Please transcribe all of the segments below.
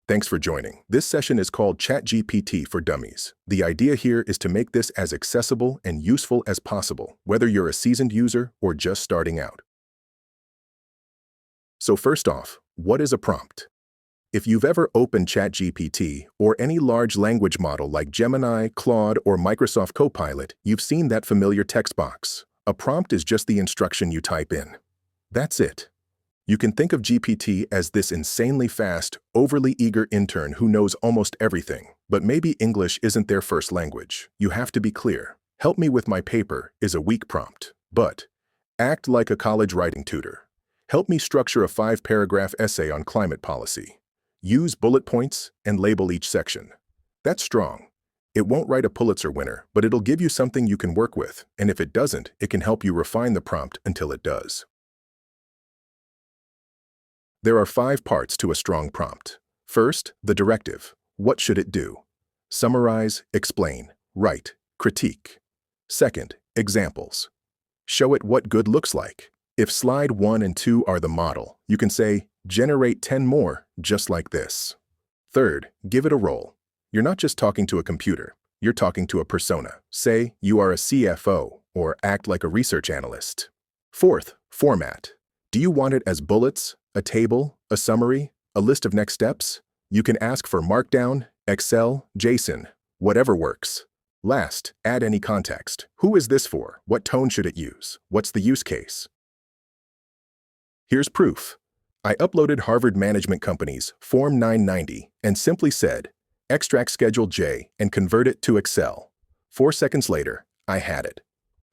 Thanks for joining. This session is called ChatGPT for Dummies. The idea here is to make this as accessible and useful as possible, whether you're a seasoned user or just starting out. So first off, what is a prompt? If you've ever opened ChatGPT or any large language model like Gemini, Claude, or Microsoft Copilot, you've seen that familiar text box. A prompt is just the instruction you type in. That's it. You can think of GPT as this insanely fast, overly eager intern who knows almost everything, but maybe English isn't their first language. You have to be clear. Help me with my paper is a weak prompt, but act like a college writing tutor. Help me structure a 5-paragraph essay on climate policy. Use bullet points and label each section. That's strong. It won't write a Pulitzer winner, but it'll give you something you can work with, and if it doesn't, it can help you refine the prompt until it does. There are 5 parts to a strong prompt. First, the directive. What should it do? Summarize, explain, write, critique. Second, examples. Show it what good looks like. If slide 1 and 2 are the model, you can say, generate 10 more, just like this. Third, give it a role. You're not just talking to a computer, you're talking to a persona. Say, you are a CFO, or act like a research analyst. Fourth, format. Do you want it as bullets, a table, a summary, a list of next steps? You can ask for Markdown, Excel, JSON, whatever works. Last, add any context. Who is this for? What tone should it use? What's the use case? Here's proof. I uploaded Harvard Management Company's Form 990 and simply said, extract Schedule J and convert it to Excel. 4 seconds later, I had it.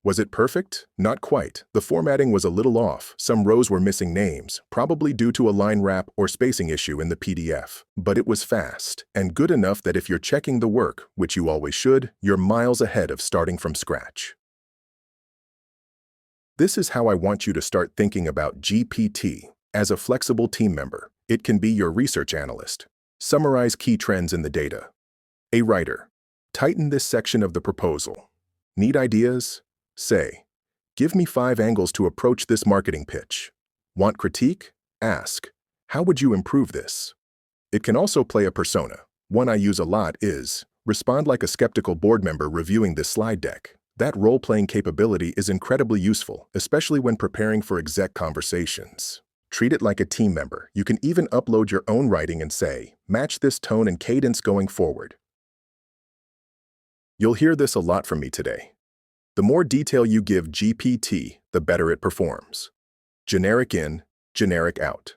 Was it perfect? Not quite. The formatting was a little off. Some rows were missing names, probably due to a line wrap or spacing issue in the PDF. But it was fast and good enough that if you're checking the work, which you always should, you're miles ahead of starting from scratch. This is how I want you to start thinking about GPT. As a flexible team member, it can be your research analyst. Summarize key trends in the data. A writer. Tighten this section of the proposal. Need ideas? Say, give me 5 angles to approach this marketing pitch. Want critique? Ask, how would you improve this? It can also play a persona. One I use a lot is, respond like a skeptical board member reviewing this slide deck. That role-playing capability is incredibly useful, especially when preparing for exec conversations. Treat it like a team member. You can even upload your own writing and say, match this tone and cadence going forward. You'll hear this a lot from me today. The more detail you give GPT, the better it performs. Generic in, generic out.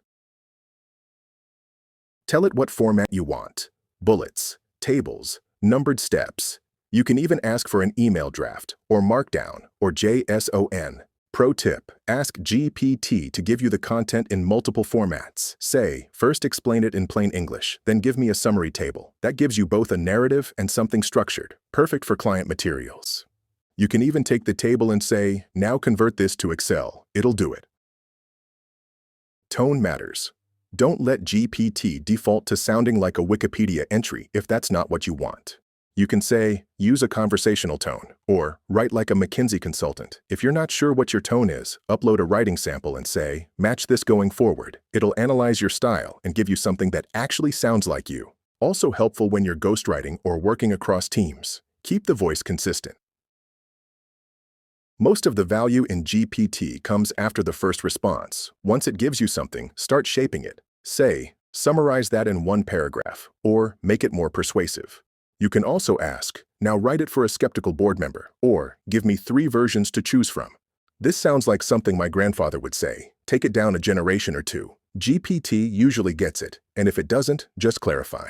Tell it what format you want. Bullets, tables, numbered steps. You can even ask for an email draft, or Markdown, or JSON. Pro tip, ask GPT to give you the content in multiple formats. Say, first explain it in plain English, then give me a summary table. That gives you both a narrative and something structured, perfect for client materials. You can even take the table and say, now convert this to Excel. It'll do it. Tone matters. Don't let GPT default to sounding like a Wikipedia entry if that's not what you want. You can say, use a conversational tone, or write like a McKinsey consultant. If you're not sure what your tone is, upload a writing sample and say, match this going forward. It'll analyze your style and give you something that actually sounds like you. Also helpful when you're ghostwriting or working across teams. Keep the voice consistent. Most of the value in GPT comes after the first response. Once it gives you something, start shaping it. Say, summarize that in 1 paragraph, or make it more persuasive. You can also ask, now write it for a skeptical board member, or give me 3 versions to choose from. This sounds like something my grandfather would say. Take it down a generation or 2. GPT usually gets it, and if it doesn't, just clarify.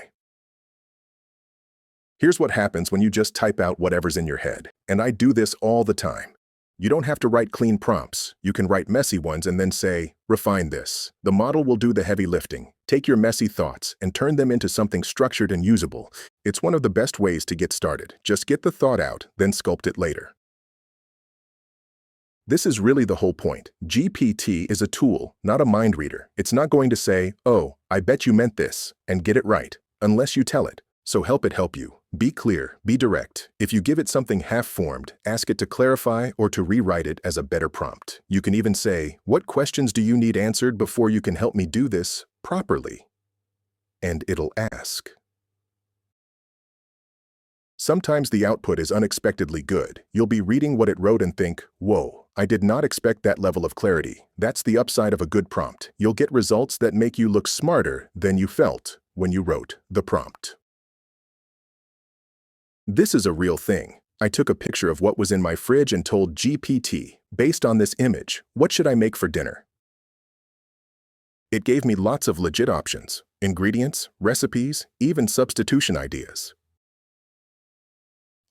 Here's what happens when you just type out whatever's in your head, and I do this all the time. You don't have to write clean prompts. You can write messy ones and then say, refine this. The model will do the heavy lifting. Take your messy thoughts and turn them into something structured and usable. It's one of the best ways to get started. Just get the thought out, then sculpt it later. This is really the whole point. GPT is a tool, not a mind reader. It's not going to say, oh, I bet you meant this, and get it right, unless you tell it. So help it help you. Be clear, be direct. If you give it something half-formed, ask it to clarify or to rewrite it as a better prompt. You can even say, what questions do you need answered before you can help me do this properly? and it'll ask. Sometimes the output is unexpectedly good. You'll be reading what it wrote and think, whoa, I did not expect that level of clarity. That's the upside of a good prompt. You'll get results that make you look smarter than you felt when you wrote the prompt. This is a real thing. I took a picture of what was in my fridge and told GPT, based on this image, what should I make for dinner? It gave me lots of legit options, ingredients, recipes, even substitution ideas.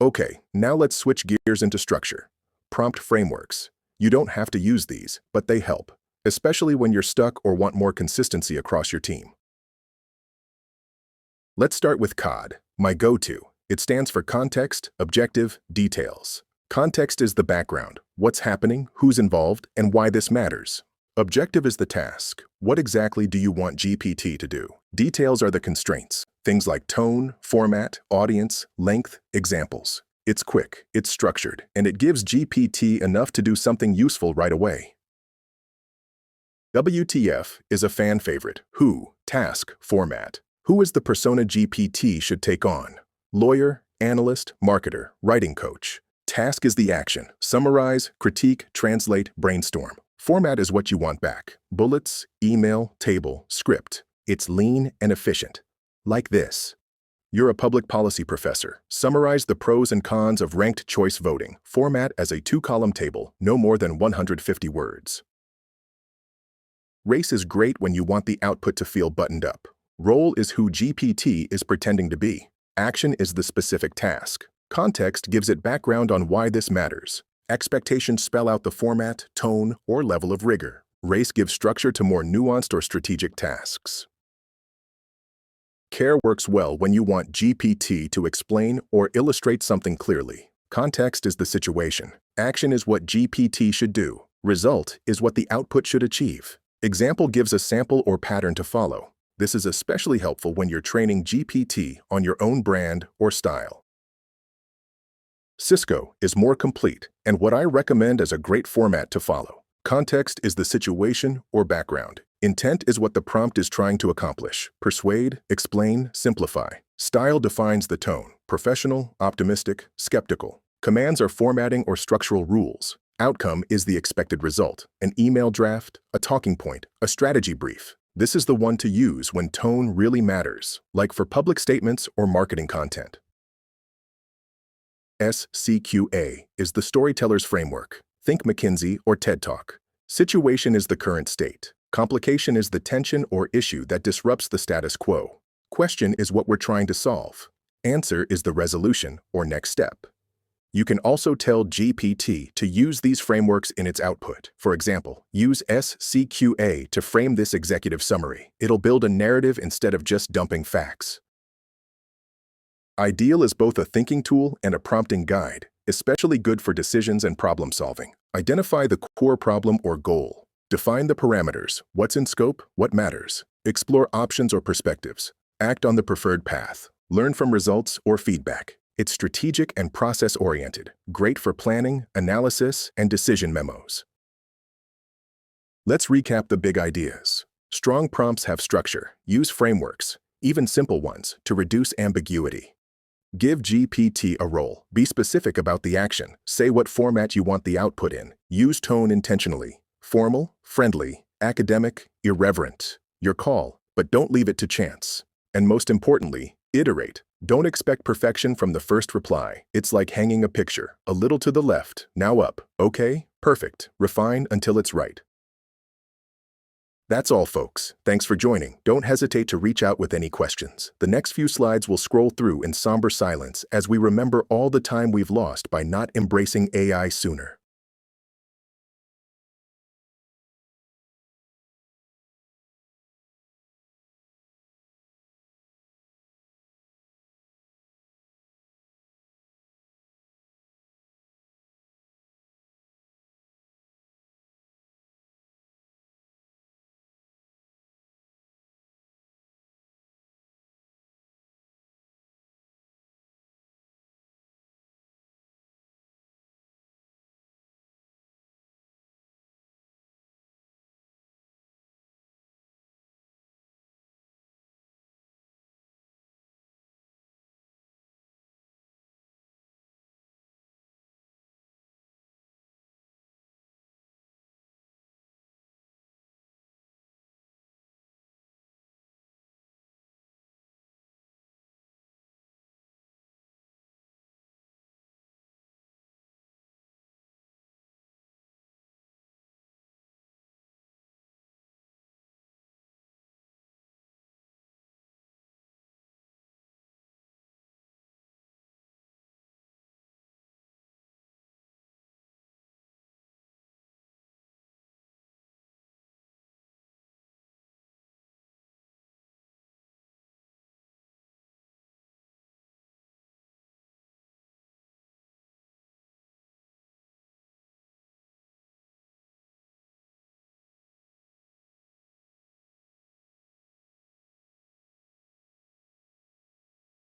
Okay, now let's switch gears into structure. Prompt frameworks. You don't have to use these, but they help, especially when you're stuck or want more consistency across your team. Let's start with COD, my go-to. It stands for Context, Objective, Details. Context is the background, what's happening, who's involved, and why this matters. Objective is the task. What exactly do you want GPT to do? Details are the constraints. Things like tone, format, audience, length, examples. It's quick, it's structured, and it gives GPT enough to do something useful right away. WTF is a fan favorite. Who, task, format. Who is the persona GPT should take on? Lawyer, analyst, marketer, writing coach. Task is the action. Summarize, critique, translate, brainstorm. Format is what you want back. Bullets, email, table, script. It's lean and efficient. Like this. You're a public policy professor. Summarize the pros and cons of ranked choice voting. Format as a 2-column table, no more than 150 words. Race is great when you want the output to feel buttoned up. Role is who GPT is pretending to be. Action is the specific task. Context gives it background on why this matters. Expectations spell out the format, tone, or level of rigor. Race gives structure to more nuanced or strategic tasks. Care works well when you want GPT to explain or illustrate something clearly. Context is the situation. Action is what GPT should do. Result is what the output should achieve. Example gives a sample or pattern to follow. This is especially helpful when you're training GPT on your own brand or style. Cisco is more complete and what I recommend as a great format to follow. Context is the situation or background. Intent is what the prompt is trying to accomplish. Persuade, explain, simplify. Style defines the tone. Professional, optimistic, skeptical. Commands are formatting or structural rules. Outcome is the expected result. An email draft, a talking point, a strategy brief. This is the one to use when tone really matters, like for public statements or marketing content. SCQA is the storyteller's framework. Think McKinsey or TED Talk. Situation is the current state. Complication is the tension or issue that disrupts the status quo. Question is what we're trying to solve. Answer is the resolution or next step. You can also tell GPT to use these frameworks in its output. For example, use SCQA to frame this executive summary. It'll build a narrative instead of just dumping facts. Ideal is both a thinking tool and a prompting guide, especially good for decisions and problem solving. Identify the core problem or goal. Define the parameters, what's in scope, what matters. Explore options or perspectives. Act on the preferred path. Learn from results or feedback. It's strategic and process-oriented, great for planning, analysis, and decision memos. Let's recap the big ideas. Strong prompts have structure. Use frameworks, even simple ones, to reduce ambiguity. Give GPT a role. Be specific about the action. Say what format you want the output in. Use tone intentionally. Formal, friendly, academic, irreverent. Your call, but don't leave it to chance. And most importantly, iterate. Don't expect perfection from the first reply. It's like hanging a picture. A little to the left, now up. Okay, perfect. Refine until it's right. That's all, folks. Thanks for joining. Don't hesitate to reach out with any questions. The next few slides will scroll through in somber silence as we remember all the time we've lost by not embracing AI sooner.